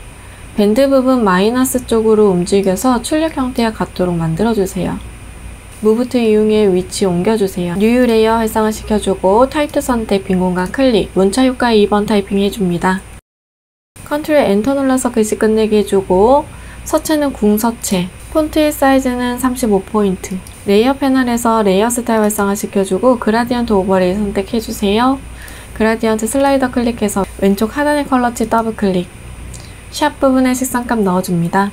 밴드 부분 마이너스 쪽으로 움직여서 출력 형태와 같도록 만들어주세요. 무브 툴 이용해 위치 옮겨주세요. 뉴 레이어 활성화 시켜주고 타입2 선택 빈 공간 클릭. 문자 효과 2번 타이핑 해줍니다. 컨트롤 엔터 눌러서 글씨 끝내기 해주고 서체는 궁서체. 폰트의 사이즈는 35포인트. 레이어 패널에서 레이어 스타일 활성화 시켜주고 그라디언트 오버레이 선택해주세요. 그라디언트 슬라이더 클릭해서 왼쪽 하단의 컬러치 더블 클릭. 샵 부분에 색상값 넣어줍니다.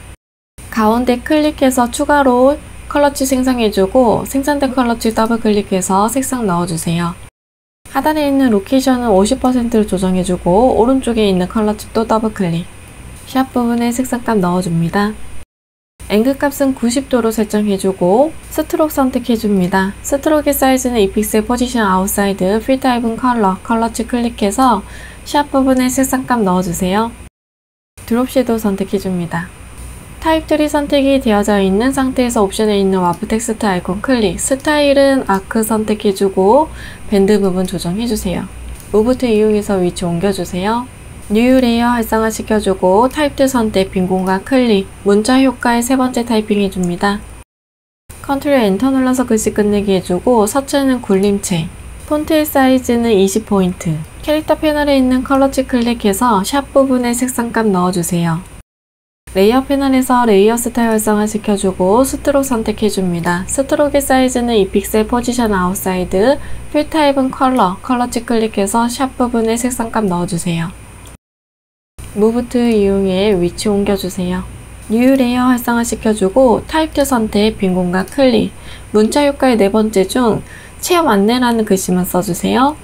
가운데 클릭해서 추가로 컬러치 생성해주고 생산된 컬러치 더블 클릭해서 색상 넣어주세요. 하단에 있는 로케이션은 50%로 조정해주고 오른쪽에 있는 컬러칩도 더블 클릭. 샵 부분에 색상값 넣어줍니다. 앵글 값은 90도로 설정해주고 스트로크 선택해줍니다. 스트로크의 사이즈는 2픽셀 포지션 아웃사이드 필 타입은 컬러치 클릭해서 샵 부분에 색상값 넣어주세요. 드롭 섀도우 선택해줍니다. 타입 트리 선택이 되어져 있는 상태에서 옵션에 있는 와프 텍스트 아이콘 클릭. 스타일은 아크 선택해주고 밴드 부분 조정해주세요. 무브 툴 이용해서 위치 옮겨주세요. 뉴 레이어 활성화 시켜주고 타입2 선택 빈 공간 클릭. 문자 효과의 세 번째 타이핑 해줍니다. 컨트롤 엔터 눌러서 글씨 끝내기 해주고 서체는 굴림체. 폰트의 사이즈는 20포인트. 캐릭터 패널에 있는 컬러치 클릭해서 샵 부분에 색상값 넣어주세요. 레이어 패널에서 레이어 스타일 활성화 시켜주고 스트로크 선택해줍니다. 스트로크의 사이즈는 2픽셀 포지션 아웃사이드 필 타입은 컬러치 클릭해서 샵 부분에 색상값 넣어주세요. 무브 툴 이용해 위치 옮겨주세요. 뉴 레이어 활성화 시켜주고 타입2 선택 빈 공간 클릭. 문자 효과의 네 번째 중 체험 안내라는 글씨만 써주세요.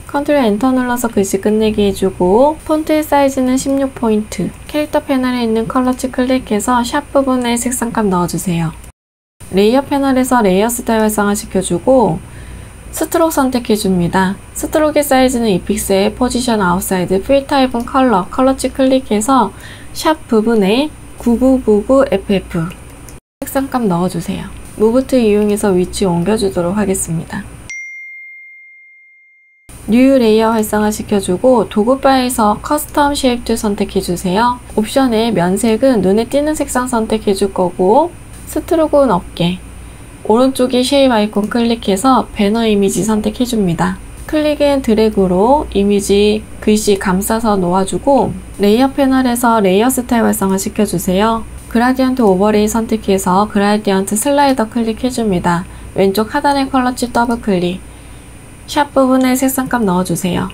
컨트롤 엔터 눌러서 글씨 끝내기 해주고 폰트의 사이즈는 16포인트. 캐릭터 패널에 있는 컬러치 클릭해서 샵 부분에 색상값 넣어주세요. 레이어 패널에서 레이어 스타일 활성화 시켜주고 스트로크 선택해줍니다. 스트로크의 사이즈는 2픽셀 포지션 아웃사이드 필 타입은 컬러치 클릭해서 샵 부분에 9999FF 색상값 넣어주세요. 무브 툴 이용해서 위치 옮겨주도록 하겠습니다. 뉴 레이어 활성화 시켜주고 도구바에서 커스텀 쉐입 툴 선택해주세요. 옵션에 면색은 눈에 띄는 색상 선택해줄 거고 스트로크는 없게. 오른쪽에 쉐입 아이콘 클릭해서 배너 이미지 선택해줍니다. 클릭 앤 드래그로 이미지 글씨 감싸서 놓아주고 레이어 패널에서 레이어 스타일 활성화 시켜주세요. 그라디언트 오버레이 선택해서 그라디언트 슬라이더 클릭해줍니다. 왼쪽 하단의 컬러칩 더블 클릭. 샵 부분에 색상값 넣어주세요.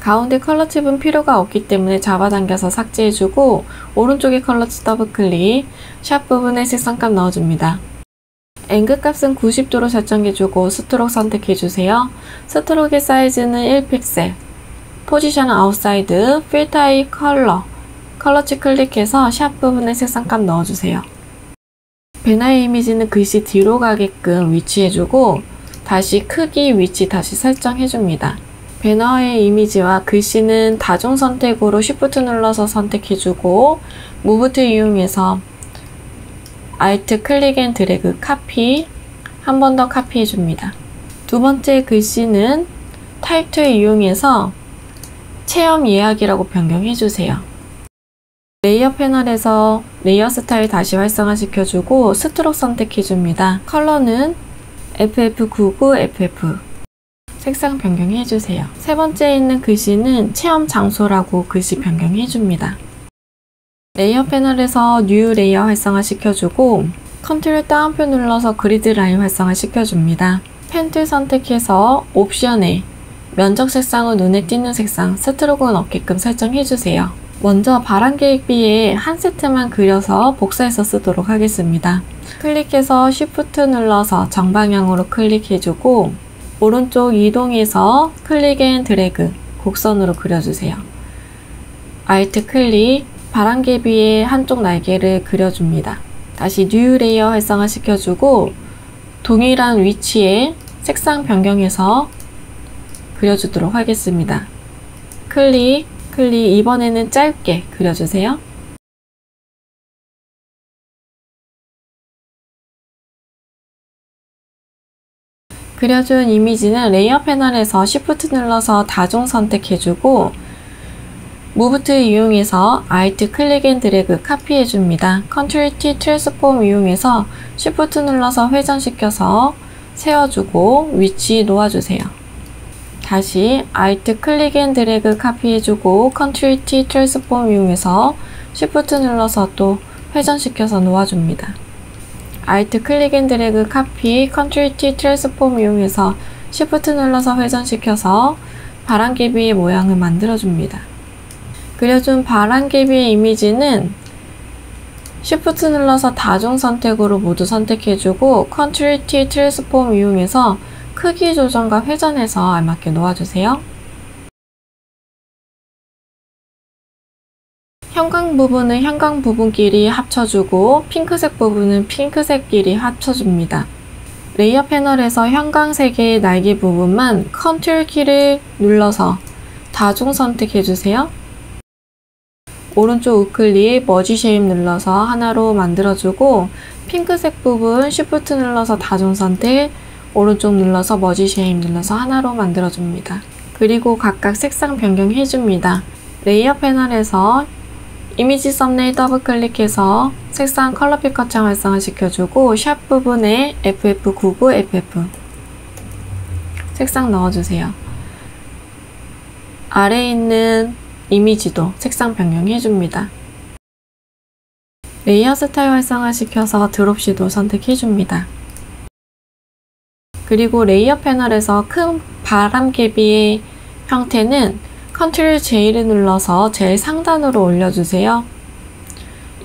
가운데 컬러칩은 필요가 없기 때문에 잡아당겨서 삭제해주고 오른쪽에 컬러칩 더블 클릭. 샵 부분에 색상값 넣어줍니다. 앵글 값은 90도로 설정해주고 스트로크 선택해주세요. 스트로크의 사이즈는 1픽셀. 포지션 아웃사이드 필 타입 컬러치 클릭해서 샵 부분에 색상값 넣어주세요. 배너의 이미지는 글씨 뒤로 가게끔 위치해주고 다시 크기 위치 다시 설정해줍니다. 배너의 이미지와 글씨는 다중 선택으로 Shift 눌러서 선택해주고 무브 툴 이용해서 Alt 클릭 앤 드래그 카피 한 번 더 카피해줍니다. 두 번째 글씨는 타입2 이용해서 체험 예약이라고 변경해주세요. 레이어 패널에서 레이어 스타일 다시 활성화 시켜주고 스트로크 선택해줍니다. 컬러는 FF99FF 색상 변경해주세요. 세 번째에 있는 글씨는 체험 장소라고 글씨 변경해줍니다. 레이어 패널에서 뉴 레이어 활성화 시켜주고 컨트롤 다운표 눌러서 그리드 라인 활성화 시켜줍니다. 펜 툴 선택해서 옵션에 면적 색상은 눈에 띄는 색상, 스트로크는 없게끔 설정해주세요. 먼저 바람계획비에 한 세트만 그려서 복사해서 쓰도록 하겠습니다. 클릭해서 Shift 눌러서 정방향으로 클릭해주고 오른쪽 이동해서 클릭 앤 드래그 곡선으로 그려주세요. Alt 클릭 바람개비의 한쪽 날개를 그려줍니다. 다시 뉴 레이어 활성화 시켜주고 동일한 위치에 색상 변경해서 그려주도록 하겠습니다. 클릭 이번에는 짧게 그려주세요. 그려준 이미지는 레이어 패널에서 Shift 눌러서 다중 선택해주고 Move 툴 이용해서 Alt 클릭 앤 드래그 카피해줍니다. Ctrl T 트랜스폼 이용해서 Shift 눌러서 회전시켜서 세워주고 위치 놓아주세요. 다시 Alt 클릭 앤 드래그 카피해주고 Ctrl T 트랜스폼 이용해서 Shift 눌러서 또 회전시켜서 놓아줍니다. Alt 클릭 앤 드래그 카피 Ctrl T 트랜스폼 이용해서 Shift 눌러서 회전시켜서 바람개비의 모양을 만들어줍니다. 그려준 바람개비의 이미지는 Shift 눌러서 다중 선택으로 모두 선택해주고 Ctrl T 트랜스폼 이용해서 크기 조정과 회전해서 알맞게 놓아주세요. 형광 부분은 형광 부분끼리 합쳐주고 핑크색 부분은 핑크색끼리 합쳐줍니다. 레이어 패널에서 형광색의 날개 부분만 Ctrl 키를 눌러서 다중 선택해주세요. 오른쪽 우클릭 머지 쉐입 눌러서 하나로 만들어주고 핑크색 부분 Shift 눌러서 다중 선택, 오른쪽 눌러서 머지 쉐입 눌러서 하나로 만들어줍니다. 그리고 각각 색상 변경해줍니다. 레이어 패널에서 이미지 썸네일 더블 클릭해서 색상 컬러 피커창 활성화 시켜주고 샵 부분에 FF99 FF 색상 넣어주세요. 아래에 있는 이미지도 색상 변경해줍니다. 레이어 스타일 활성화 시켜서 드롭 섀도우 선택해줍니다. 그리고 레이어 패널에서 큰 바람개비의 형태는 Ctrl J를 눌러서 제일 상단으로 올려주세요.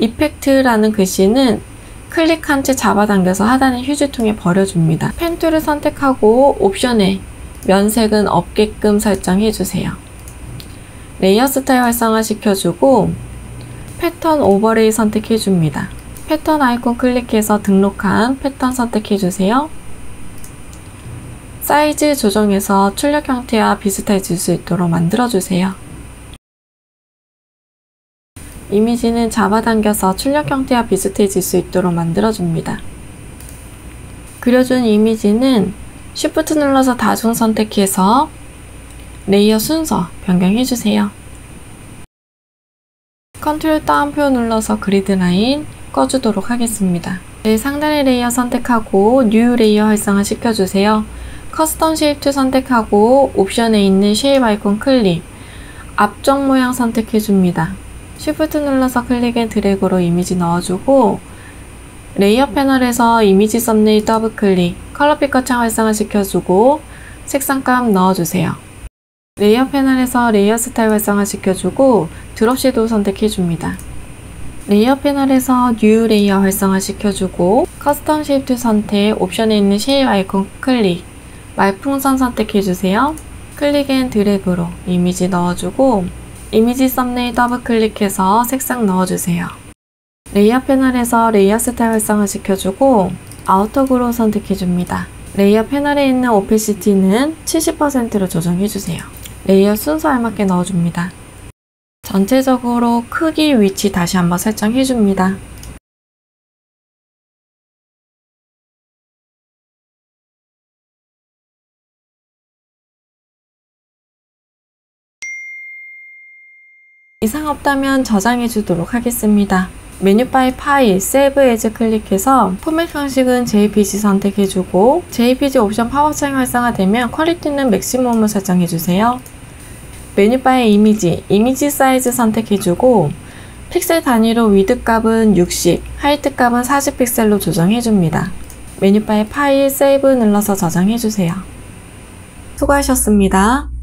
이펙트라는 글씨는 클릭한 채 잡아당겨서 하단의 휴지통에 버려줍니다. 펜 툴을 선택하고 옵션에 면색은 없게끔 설정해주세요. 레이어 스타일 활성화 시켜주고 패턴 오버레이 선택해줍니다. 패턴 아이콘 클릭해서 등록한 패턴 선택해주세요. 사이즈 조정해서 출력 형태와 비슷해질 수 있도록 만들어주세요. 이미지는 잡아당겨서 출력 형태와 비슷해질 수 있도록 만들어줍니다. 그려준 이미지는 Shift 눌러서 다중 선택해서 레이어 순서 변경해주세요. Ctrl 다운표 눌러서 그리드 라인 꺼주도록 하겠습니다. 제일 상단의 레이어 선택하고 뉴 레이어 활성화 시켜주세요. 커스텀 쉐입 툴 선택하고 옵션에 있는 쉐입 아이콘 클릭, 앞쪽 모양 선택해줍니다. Shift 눌러서 클릭 앤 드래그로 이미지 넣어주고 레이어 패널에서 이미지 썸네일 더블 클릭, 컬러 피커창 활성화 시켜주고 색상감 넣어주세요. 레이어 패널에서 레이어 스타일 활성화 시켜주고 드롭 섀도우 선택해줍니다. 레이어 패널에서 뉴 레이어 활성화 시켜주고 커스텀 쉐입 툴 선택, 옵션에 있는 쉐입 아이콘 클릭, 말풍선 선택해주세요. 클릭 앤 드래그로 이미지 넣어주고 이미지 썸네일 더블 클릭해서 색상 넣어주세요. 레이어 패널에서 레이어 스타일 활성화 시켜주고 아우터 그로우 선택해줍니다. 레이어 패널에 있는 오페시티는 70%로 조정해주세요. 레이어 순서 알맞게 넣어줍니다. 전체적으로 크기, 위치 다시 한번 설정해줍니다. 이상 없다면 저장해 주도록 하겠습니다. 메뉴바의 파일, 세이브 에즈 클릭해서 포맷 형식은 JPG 선택해주고 JPG 옵션 팝업창이 활성화되면 퀄리티는 맥시멈을 설정해주세요. 메뉴바의 이미지 사이즈 선택해주고 픽셀 단위로 위드 값은 60, 하이트 값은 40픽셀로 조정해줍니다. 메뉴바의 파일, 세이브 눌러서 저장해주세요. 수고하셨습니다.